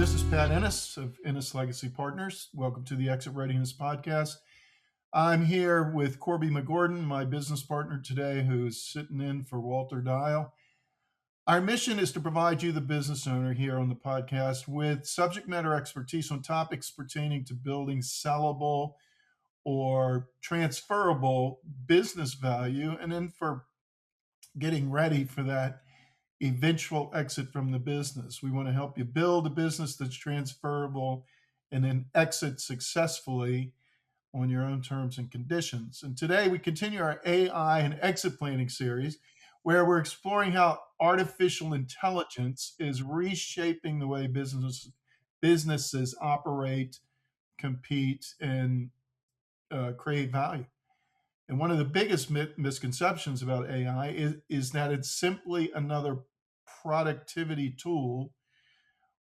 This is Pat Ennis of Ennis Legacy Partners. Welcome to the Exit Readiness Podcast. I'm here with Corby Megorden, my business partner today, who's sitting in for Walter Dial. Our mission is to provide you, the business owner, here on the podcast with subject matter expertise on topics pertaining to building sellable or transferable business value, and then for getting ready for that eventual exit from the business. We want to help you build a business that's transferable and then exit successfully on your own terms and conditions. And today we continue our AI and exit planning series, where we're exploring how artificial intelligence is reshaping the way businesses operate, compete, and create value. And one of the biggest misconceptions about AI is that it's simply another productivity tool.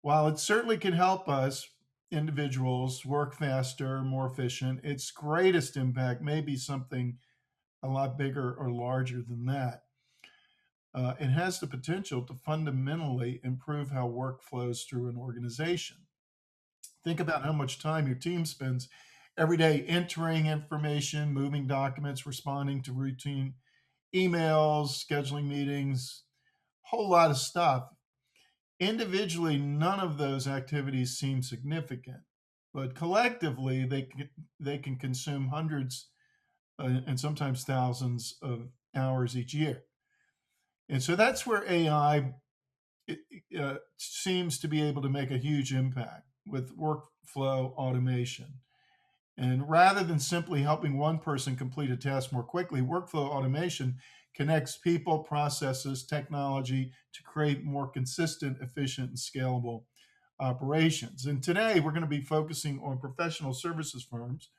While it certainly can help us individuals work faster, more efficient, its greatest impact may be something a lot bigger or larger than that. It has the potential to fundamentally improve how work flows through an organization. Think about how much time your team spends every day entering information, moving documents, responding to routine emails, scheduling meetings, a whole lot of stuff. Individually, none of those activities seem significant, but collectively, they can consume hundreds and sometimes thousands of hours each year. And so that's where AI seems to be able to make a huge impact with workflow automation. And rather than simply helping one person complete a task more quickly, workflow automation connects people, processes, technology to create more consistent, efficient, and scalable operations. And today we're going to be focusing on professional services firms.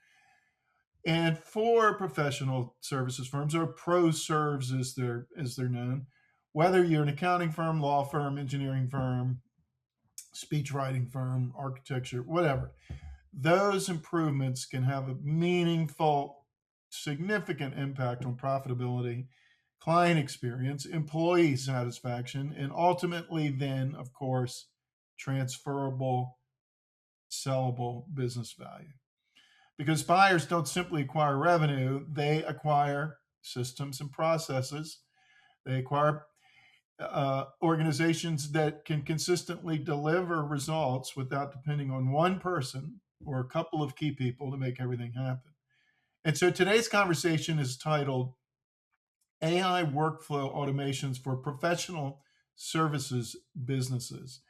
And for professional services firms, or pro serves as they're known, whether you're an accounting firm, law firm, engineering firm, speech writing firm, architecture, whatever, those improvements can have a meaningful, significant impact on profitability, client experience, employee satisfaction, and ultimately then, of course, transferable, sellable business value. Because buyers don't simply acquire revenue, they acquire systems and processes. They acquire organizations that can consistently deliver results without depending on one person or a couple of key people to make everything happen. And so today's conversation is titled AI Workflow Automations for Professional Services Businesses.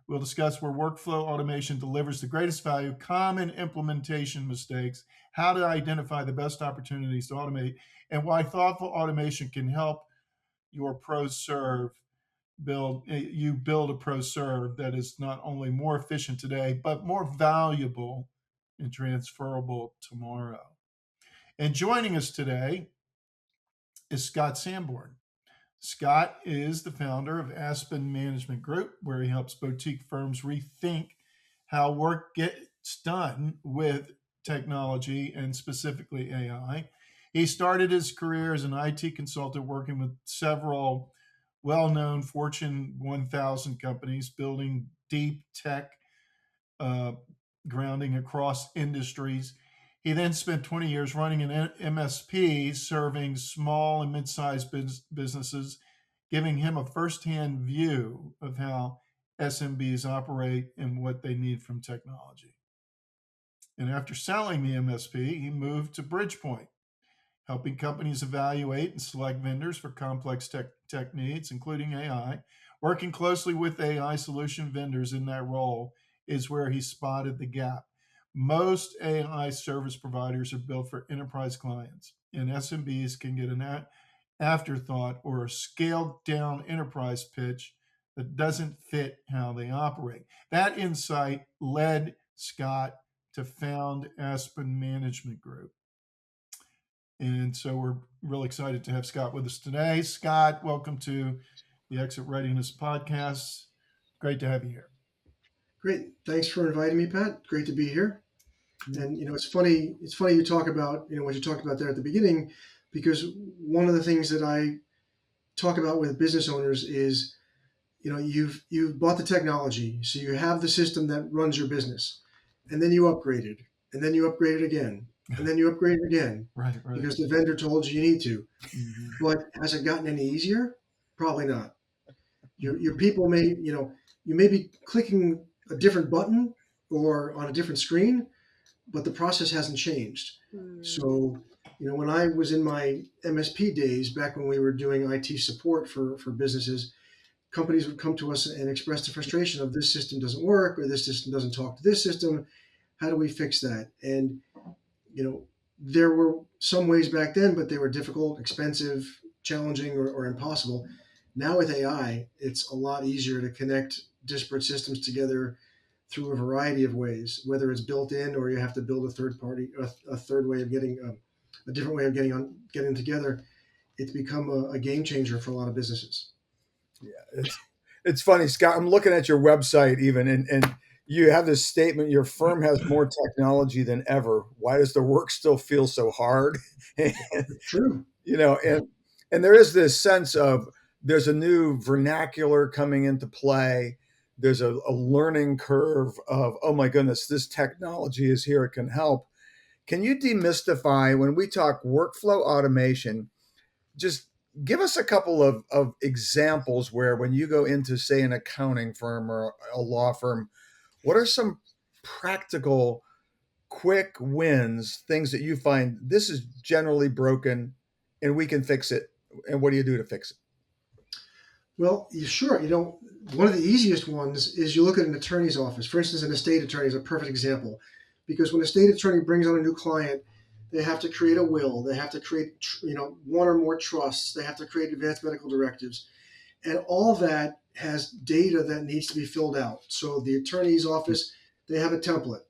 We'll discuss where workflow automation delivers the greatest value, common implementation mistakes, how to identify the best opportunities to automate, and why thoughtful automation can help your pro serve build a pro serve that is not only more efficient today, but more valuable and transferable tomorrow. And joining us today is Scott Samborn. Scott is the founder of Aspen Management Group, where he helps boutique firms rethink how work gets done with technology and specifically AI. He started his career as an IT consultant working with several well-known Fortune 1000 companies, building deep tech grounding across industries. He then spent 20 years running an MSP, serving small and mid-sized businesses, giving him a firsthand view of how SMBs operate and what they need from technology. And after selling the MSP, he moved to Bridgepoint, helping companies evaluate and select vendors for complex tech needs, including AI. Working closely with AI solution vendors in that role is where he spotted the gap. Most AI service providers are built for enterprise clients, and SMBs can get an afterthought or a scaled down enterprise pitch that doesn't fit how they operate. That insight led Scott to found Aspen Management Group. And so we're really excited to have Scott with us today. Scott, welcome to the Exit Readiness Podcast. Great to have you here. Great. Thanks for inviting me, Pat. Great to be here. And, it's funny you talk about, what you talked about there at the beginning, because one of the things that I talk about with business owners is, you've bought the technology, so you have the system that runs your business, and then you upgrade it, and then you upgrade it again, and then you upgrade it again Right, right. because the vendor told you you need to. Mhm. But has it gotten any easier? Probably not. Your Mhm. people may, you may be clicking a different button or on a different screen, but the process hasn't changed. So, when I was in my MSP days, back when we were doing IT support for businesses, companies would come to us and express the frustration of this system doesn't work or this system doesn't talk to this system. How do we fix that? And, you know, there were some ways back then, but they were difficult, expensive, challenging, or impossible. Now with AI, it's a lot easier to connect disparate systems together through a variety of ways, whether it's built in or you have to build a third party, a third way of getting a different way of getting together. It's become a game changer for a lot of businesses. Yeah, it's funny, Scott. I'm looking at your website even, and you have this statement: your firm has more technology than ever. Why does the work still feel so hard? True. you know, and there is this sense of there's a new vernacular coming into play. There's a learning curve of, oh my goodness, this technology is here, it can help. Can you demystify when we talk workflow automation? Just give us a couple of examples where when you go into, say, an accounting firm or a law firm, what are some practical quick wins, things that you find this is generally broken and we can fix it? And what do you do to fix it? Well, sure. One of the easiest ones is you look at an attorney's office. For instance, an estate attorney is a perfect example, because when a state attorney brings on a new client, they have to create a will. They have to create, one or more trusts. They have to create advanced medical directives, and all that has data that needs to be filled out. So the attorney's office, they have a template,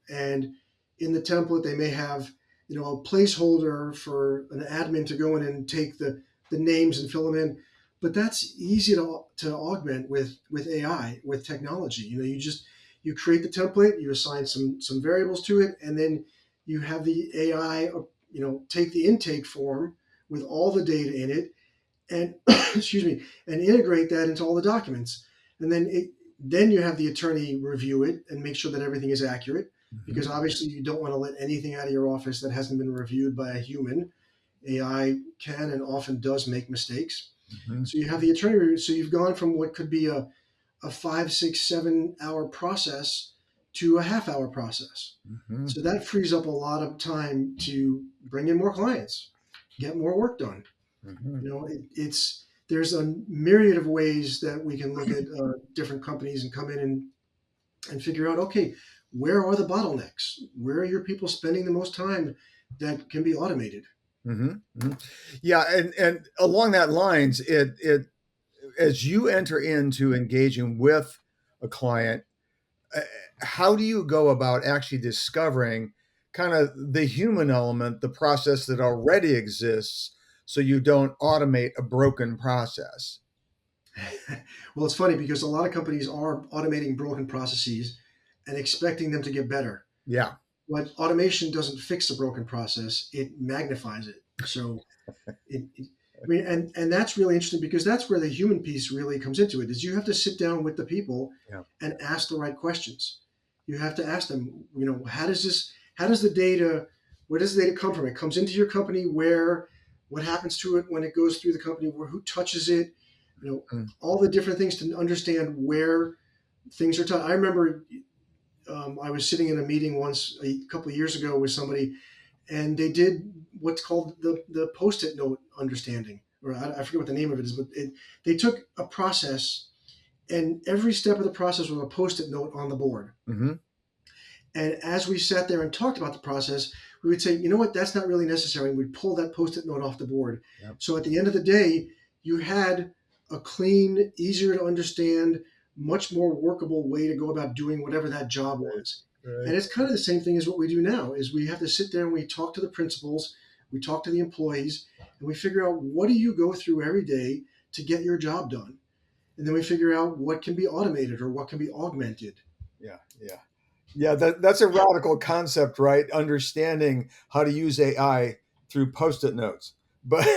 and in the template they may have, a placeholder for an admin to go in and take the names and fill them in. But that's easy to augment with AI, with technology. You create the template, you assign some variables to it, and then you have the AI take the intake form with all the data in it, and excuse me, and integrate that into all the documents. And then you have the attorney review it and make sure that everything is accurate, because obviously you don't want to let anything out of your office that hasn't been reviewed by a human. AI can and often does make mistakes. Mm-hmm. So you have the attorney review. So you've gone from what could be a 5, 6, 7 hour process to a half-hour process. Mm-hmm. So that frees up a lot of time to bring in more clients, get more work done. Mm-hmm. There's a myriad of ways that we can look at different companies and come in and figure out, okay, where are the bottlenecks? Where are your people spending the most time that can be automated? Mm-hmm. Mm-hmm. Yeah, and along that lines, it as you enter into engaging with a client, how do you go about actually discovering kind of the human element, the process that already exists, so you don't automate a broken process? Well, it's funny because a lot of companies are automating broken processes and expecting them to get better. Yeah. But automation doesn't fix the broken process; it magnifies it. So I mean, and that's really interesting because that's where the human piece really comes into it. Is you have to sit down with the people Yeah. and ask the right questions. You have to ask them, how does the data, where does the data come from? It comes into your company, what happens to it when it goes through the company, who touches it, Mm. all the different things to understand where things are taught. I remember I was sitting in a meeting once a couple of years ago with somebody, and they did what's called the post-it note understanding, or I forget what the name of it is, but they took a process, and every step of the process was a post-it note on the board. Mm-hmm. And as we sat there and talked about the process, we would say, you know what, that's not really necessary. And we'd pull that post-it note off the board. Yep. So at the end of the day, you had a clean, easier to understand, much more workable way to go about doing whatever that job was. Right. And it's kind of the same thing as what we do now, is we have to sit there and we talk to the principals, we talk to the employees, and we figure out, what do you go through every day to get your job done? And then we figure out what can be automated or what can be augmented. Yeah. Yeah. Yeah, that's a radical concept, right? Understanding how to use AI through post-it notes. But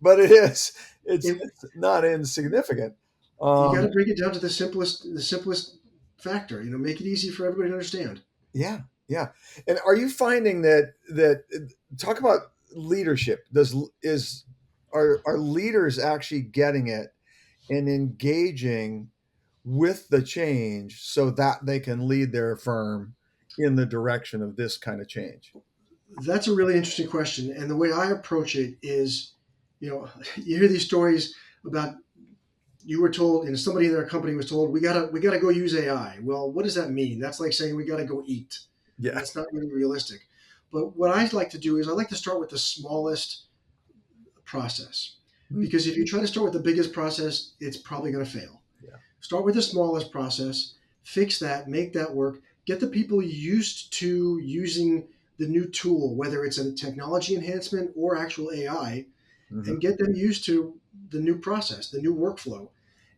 but it's It, not insignificant. You got to Um, break it down to the simplest factor. Make it easy for everybody to understand. yeah, yeah. And are you finding that talk about leadership? Are leaders actually getting it and engaging with the change so that they can lead their firm in the direction of this kind of change? That's a really interesting question. And the way I approach it is, you hear these stories about you were told, and somebody in their company was told, we gotta go use AI. Well, what does that mean? That's like saying we gotta go eat, and Yeah. that's not really realistic. But what I like to do is I like to start with the smallest process, Mm, because if you try to start with the biggest process, it's probably going to fail. yeah. Start with the smallest process, fix that, make that work, get the people used to using the new tool, whether it's a technology enhancement or actual AI, Hmm. and get them used to the new process, the new workflow,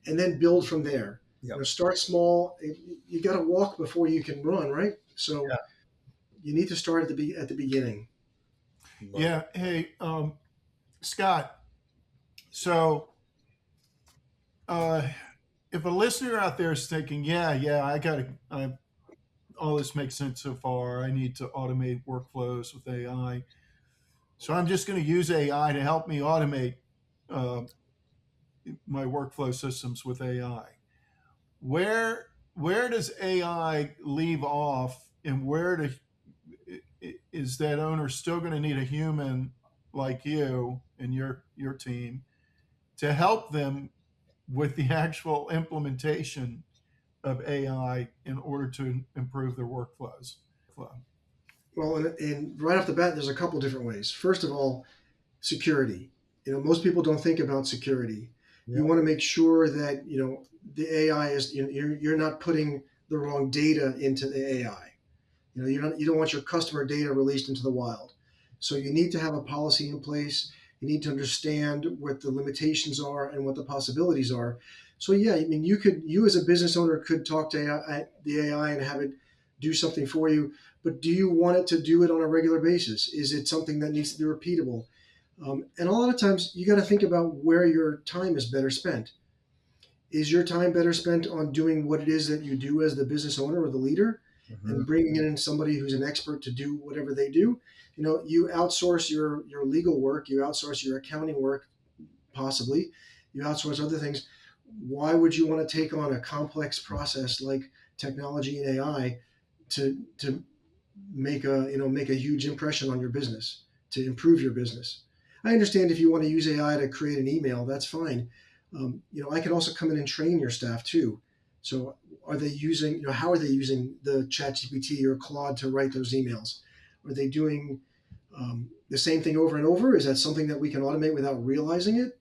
and then build from there. Yep. Start small. You got to walk before you can run, right? So Yeah. you need to start at the beginning. Love it. Yeah. Hey, Scott. So, uh, if a listener out there is thinking, yeah, all this makes sense so far. I need to automate workflows with AI. So I'm just going to use AI to help me automate uh, my workflow systems with AI. Where does AI leave off, and is that owner still going to need a human like you and your team to help them with the actual implementation of AI in order to improve their workflows? Well, and right off the bat, there's a couple different ways. First of all, security. Most people don't think about security. You Yeah. want to make sure that the AI is you're not putting the wrong data into the AI. You don't want your customer data released into the wild. So you need to have a policy in place. You need to understand what the limitations are and what the possibilities are. So yeah, I mean, you as a business owner could talk to the AI and have it do something for you. But do you want it to do it on a regular basis? Is it something that needs to be repeatable? And a lot of times you got to think about where your time is better spent. Is your time better spent on doing what it is that you do as the business owner or the leader, Hmm. and bringing in somebody who's an expert to do whatever they do? You outsource your legal work, you outsource your accounting work, possibly, you outsource other things. Why would you want to take on a complex process like technology and AI to make a huge impression on your business, to improve your business? I understand if you want to use AI to create an email, that's fine. I can also come in and train your staff too. So are they using, how are they using the ChatGPT or Claude to write those emails? Are they doing the same thing over and over? Is that something that we can automate without realizing it?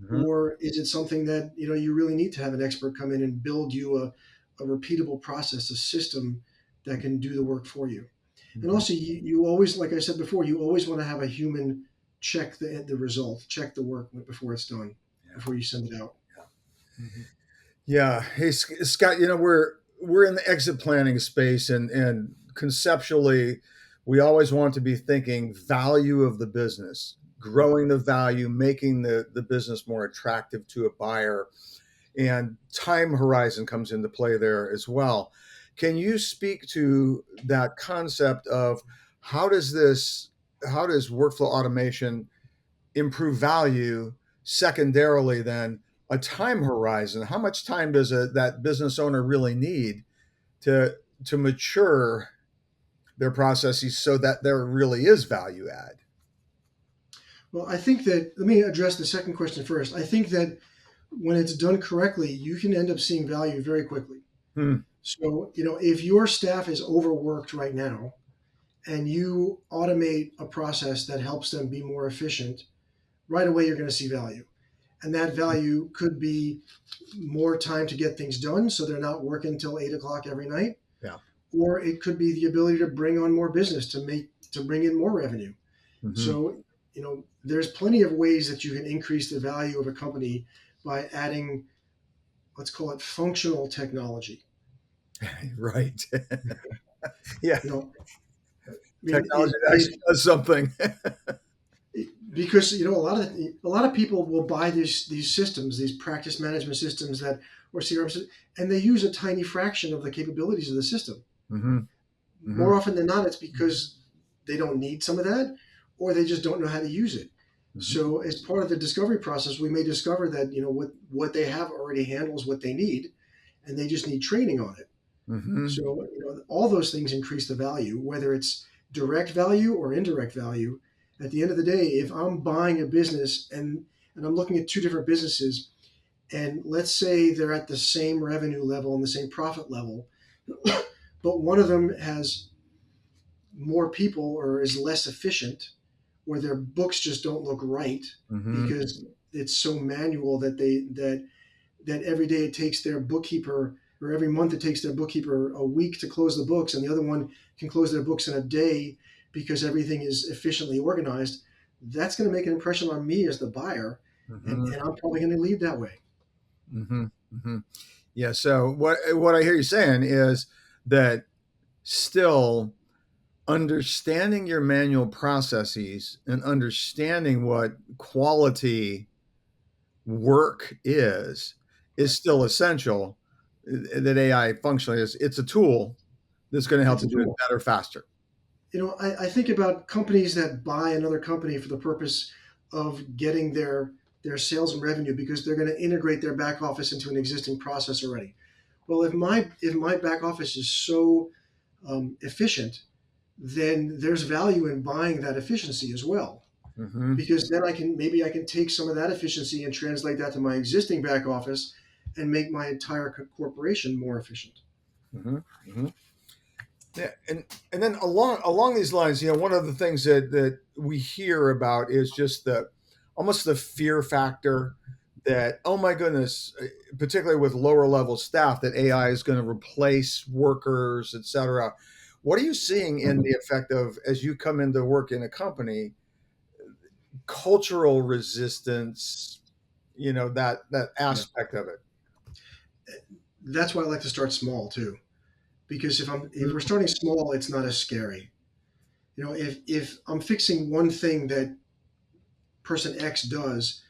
Hmm. Or is it something that you really need to have an expert come in and build you a repeatable process, a system that can do the work for you? And Hmm. also, you always, like I said before, you always want to have a human check the result, check the work before it's done, Yeah. before you send it out. Yeah. Mhm. Yeah. Hey, Scott. We're in the exit planning space, and conceptually, we always want to be thinking value of the business, growing the value, making the business more attractive to a buyer, and time horizon comes into play there as well. Can you speak to that concept of how does this how does workflow automation improve value? Secondarily, then a time horizon. How much time does that business owner really need to to mature their processes so that there really is value add? Well, I think that, let me address the second question first. I think that when it's done correctly, you can end up seeing value very quickly. Hmm. So, if your staff is overworked right now and you automate a process that helps them be more efficient, right away you're going to see value. And that value could be more time to get things done so they're not working until 8 o'clock every night. Yeah. Or it could be the ability to bring on more business, to bring in more revenue. Hmm. So, there's plenty of ways that you can increase the value of a company by adding, let's call it functional technology. Right. Yeah. You know, I mean, Technology actually does something. because a lot of people will buy these systems, these practice management systems that or CRM, and they use a tiny fraction of the capabilities of the system. Mm-hmm. Mm-hmm. More often than not, it's because they don't need some of that, or they just don't know how to use it. Mm-hmm. So, as part of the discovery process, we may discover that what they have already handles what they need, and they just need training on it. Mm-hmm. So, all those things increase the value, whether it's direct value or indirect value. At the end of the day, if I'm buying a business and I'm looking at two different businesses, and let's say they're at the same revenue level and the same profit level, but one of them has more people or is less efficient, or their books just don't look right Mm-hmm. because it's so manual that every day it takes their bookkeeper, or every month it takes their bookkeeper a week to close the books, and the other one can close their books in a day because everything is efficiently organized. That's going to make an impression on me as the buyer, Mm-hmm. and I'm probably going to lead that way. Mm-hmm. Mm-hmm. Yeah. So what I hear you saying is that still understanding your manual processes and understanding what quality work is still essential. That AI functionally is it's a tool that's going to help It's a you do it tool. better, faster. I think about companies that buy another company for the purpose of getting their sales and revenue because they're going to integrate their back office into an existing process already. Well, if my back office is so efficient, then there's value in buying that efficiency as well. Mm-hmm. Because then I can take some of that efficiency and translate that to my existing back office and make my entire corporation more efficient. Mm-hmm. Mm-hmm. Yeah, and then along these lines, one of the things that we hear about is just the almost the fear factor that, oh my goodness, particularly with lower level staff, that AI is going to replace workers, et cetera. What are you seeing in the effect of, as you come into work in a company, cultural resistance, that Yeah, aspect of it? that's why I like to start small too. Because if we're Mm-hmm. starting small, it's not as scary. If I'm fixing one thing that person X does,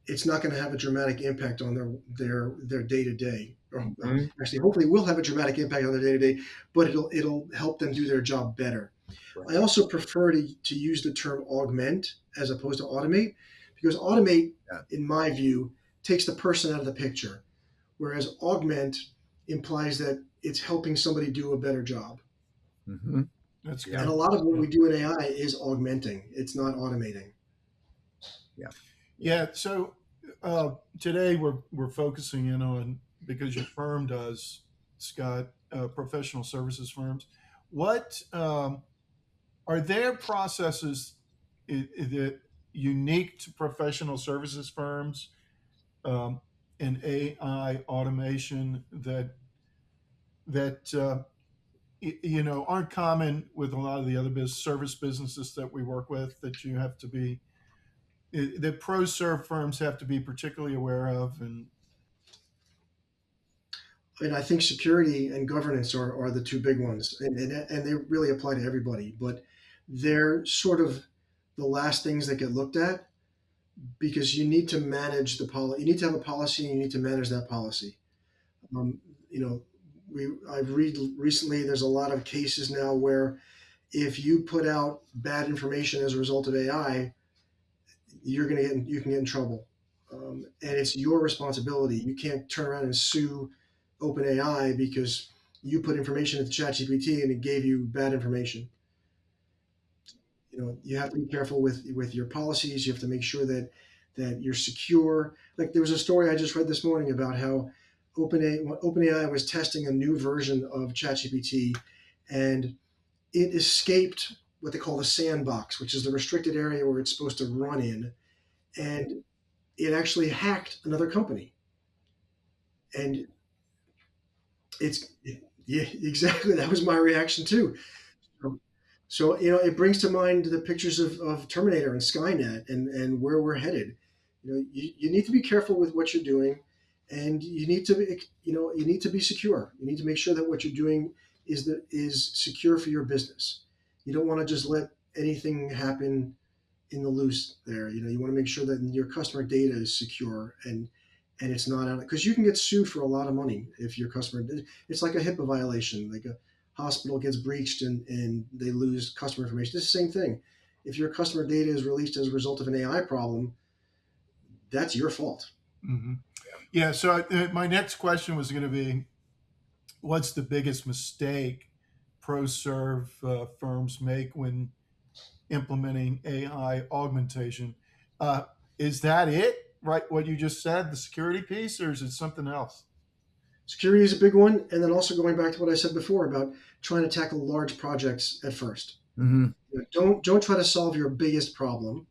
it's not going to have a dramatic impact on their day to day. Or well, Mm-hmm. actually, hopefully, will have a dramatic impact on their day to day, but it'll help them do their job better. Right. I also prefer to use the term augment as opposed to automate, because automate, Yeah. in my view, takes the person out of the picture, whereas augment implies that it's helping somebody do a better job. Mm-hmm. That's Yeah. And a good. lot of what Yeah. we do in AI is augmenting. It's not automating. Yeah. Yeah. So today we're focusing in on, because your firm does, Scott, professional services firms. What are there processes that unique to professional services firms, um, and AI automation that aren't common with a lot of the other service businesses that we work with, that you have to be that pro serve firms have to be particularly aware of? And And I think security and governance are the two big ones, and they really apply to everybody. But they're sort of the last things that get looked at because you need to manage the policy. You need to have a policy, and you need to manage that policy. Um, you know, I've read recently. There's a lot of cases now where if you put out bad information as a result of AI, you can get in trouble, and it's your responsibility. You can't turn around and sue OpenAI because you put information into ChatGPT and it gave you bad information. You have to be careful with your policies. You have to make sure that you're secure. Like there was a story I just read this morning about how OpenAI was testing a new version of ChatGPT, and it escaped what they call the sandbox, which is the restricted area where it's supposed to run in, and it actually hacked another company. And it's yeah, exactly. That was my reaction too. So it brings to mind the pictures of Terminator and Skynet and where we're headed. You need to be careful with what you're doing, and you need to be you need to be secure. You need to make sure that what you're doing is secure for your business. You don't want to just let anything happen in the loose there. You want to make sure that your customer data is secure and it's not out, because you can get sued for a lot of money if your customer. It's like a HIPAA violation, like a hospital gets breached and they lose customer information. It's the same thing. If your customer data is released as a result of an AI problem, that's your fault. Mm-hmm. Yeah. So my next question was going to be, what's the biggest mistake pro serve firms make when implementing AI augmentation? Uh, is that it? Right? What you just said, the security piece, or is it something else? Security is a big one, and then also going back to what I said before about trying to tackle large projects at first. Mm-hmm. Don't try to solve your biggest problem.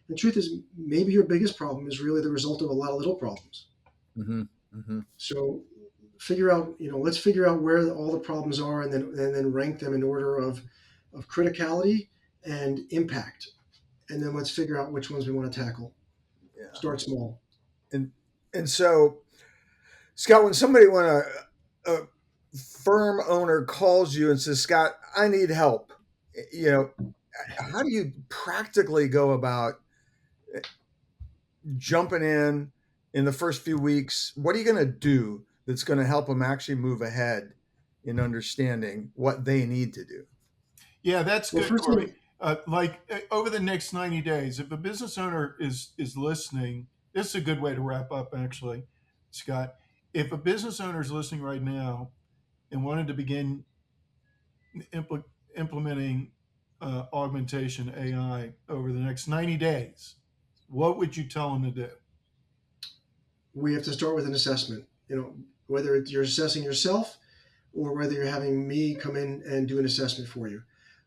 The truth is, maybe your biggest problem is really the result of a lot of little problems. Mm-hmm. Mm-hmm. So let's figure out where all the problems are, and then rank them in order of criticality and impact, and then let's figure out which ones we want to tackle. Yeah. Start small. And so, Scott, when a firm owner calls you and says, Scott, I need help, how do you practically go about jumping in the first few weeks? What are you going to do that's going to help them actually move ahead in understanding what they need to do? Yeah, that's Well, good, first Corby. thing, Over the next 90 days, if a business owner is listening, this is a good way to wrap up, actually, Scott. If a business owner is listening right now and wanted to begin implementing augmentation AI over the next 90 days, what would you tell them to do? we have to start with an assessment. Whether you're assessing yourself or whether you're having me come in and do an assessment for you.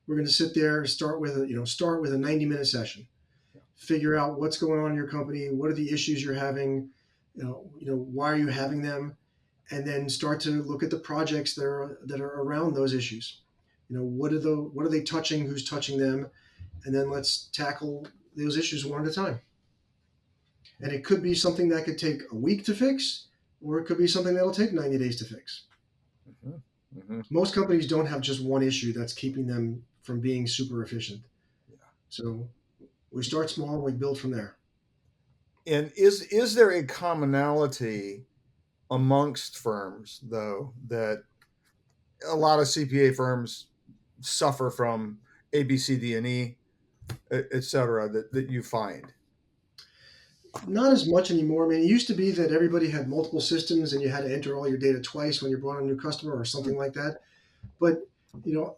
We're going to sit there, start with a 90-minute session. Figure out what's going on in your company, what are the issues you're having, why are you having them, and then start to look at the projects that are around those issues. What are they touching, who's touching them, and then let's tackle those issues one at a time. And it could be something that could take a week to fix, or it could be something that'll take 90 days to fix. Mm-hmm. Mm-hmm. Most companies don't have just one issue that's keeping them from being super efficient. Yeah. So we start small, we build from there. And is there a commonality amongst firms, though, that a lot of CPA firms suffer from A, B, C, D, and E, et cetera, that you find? Not as much anymore. I mean, it used to be that everybody had multiple systems and you had to enter all your data twice when you brought on a new customer or something like that. But you know,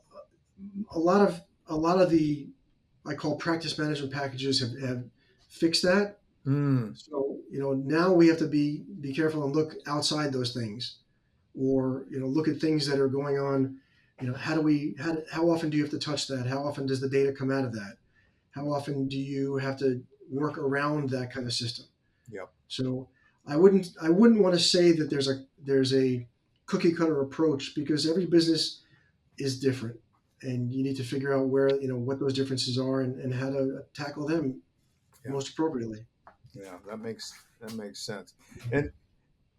a lot of the I call practice management packages have fixed that. Mm. So now we have to be careful and look outside those things, or look at things that are going on. How often do you have to touch that? How often does the data come out of that? How often do you have to work around that kind of system? Yep. So I wouldn't want to say that there's a cookie cutter approach, because every business is different, and you need to figure out what those differences are, and how to tackle them most appropriately. Yeah, that makes sense.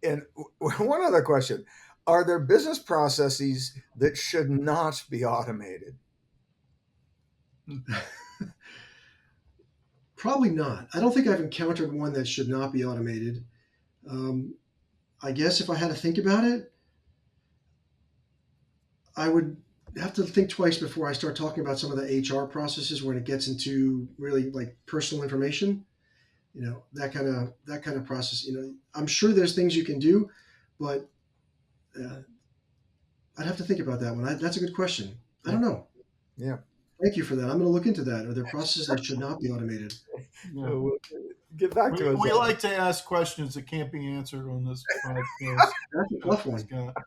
And one other question: are there business processes that should not be automated? Probably not. I don't think I've encountered one that should not be automated. Um, I guess if I had to think about it, I would have to think twice before I start talking about some of the HR processes when it gets into really like personal information. That kind of process. I'm sure there's things you can do, but uh, I'd have to think about that one. That's a good question. I don't know. Yeah. Thank you for that. I'm going to look into that. Are there processes that should not be automated? Yeah. So get back to us. We like to ask questions that can't be answered on this podcast. That's a tough one. Scott.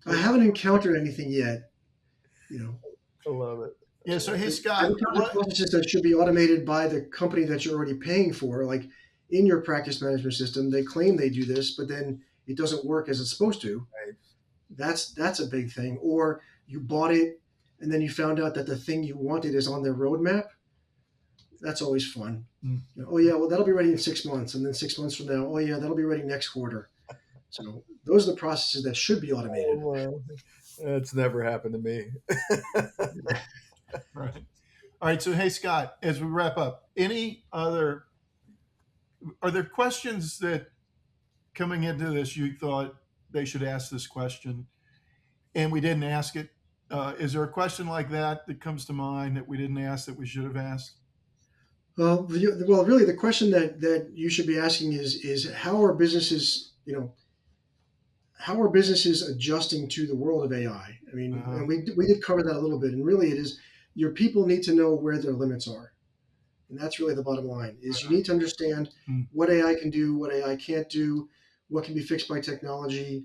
I haven't encountered anything yet. I love it. Yeah. So, hey, I've Scott, encountered processes that should be automated by the company that you're already paying for. Like in your practice management system, they claim they do this, but then it doesn't work as it's supposed to. Right. That's a big thing. Or you bought it and then you found out that the thing you wanted is on their roadmap. That's always fun. Oh yeah, well that'll be ready in 6 months, and then 6 months from now, oh yeah, that'll be ready next quarter. So those are the processes that should be automated. Oh, well, that's never happened to me. right. All right. So, hey, Scott, as we wrap up, are there questions that coming into this you thought they should ask this question and we didn't ask it? Is there a question like that that comes to mind that we didn't ask that we should have asked? Really, the question that you should be asking is how are businesses, how are businesses adjusting to the world of AI? I mean, Uh-huh. and we did cover that a little bit, and really, it is your people need to know where their limits are, and that's really the bottom line. Is you need to understand Mm. what AI can do, what AI can't do, what can be fixed by technology,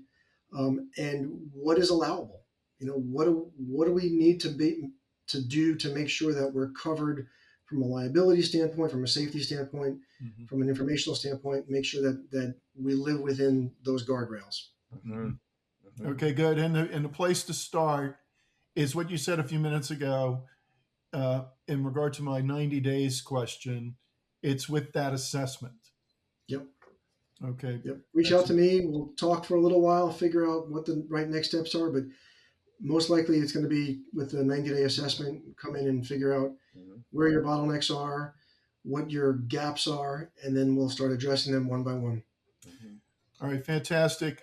and what is allowable. What do we need to do to make sure that we're covered from a liability standpoint, from a safety standpoint, Mhm. from an informational standpoint, make sure that we live within those guardrails. Mhm. Mhm. Okay, good. And the place to start is what you said a few minutes ago in regard to my 90 days question. It's with that assessment. Yep. Okay. Yep. Reach out to Excellent. me. We'll talk for a little while, figure out what the right next steps are. But most likely, it's going to be with the 90-day assessment. Come in and figure out Mhm. where your bottlenecks are, what your gaps are, and then we'll start addressing them one by one. Mhm. All right, fantastic.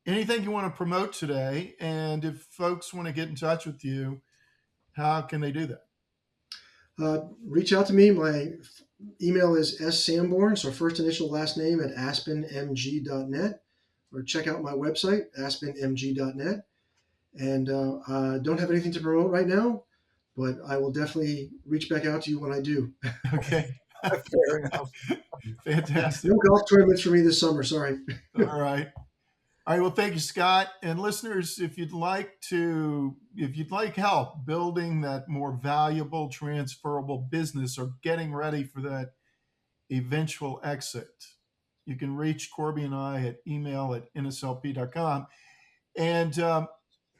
Anything you want to promote today? And if folks want to get in touch with you, how can they do that? Reach out to me. My email is ssamborn, so first initial last name at aspenmg.net, or check out my website, aspenmg.net. And I don't have anything to promote right now, but I will definitely reach back out to you when I do. Okay. Fair enough. Fantastic. No golf tournaments for me this summer. Sorry. All right. All right. Well, thank you, Scott. And listeners, if you'd like help building that more valuable, transferable business or getting ready for that eventual exit, you can reach Corby and I at email@nslp.com. And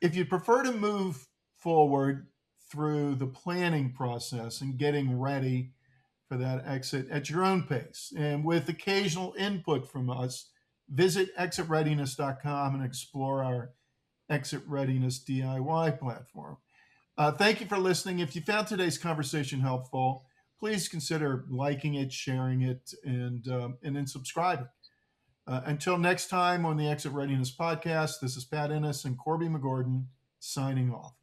if you prefer to move forward through the planning process and getting ready for that exit at your own pace and with occasional input from us, visit exitreadiness.com and explore our Exit Readiness DIY platform. Thank you for listening. If you found today's conversation helpful, please consider liking it, sharing it, and then subscribing. Until next time on the Exit Readiness Podcast, this is Pat Ennis and Corby Megorden signing off.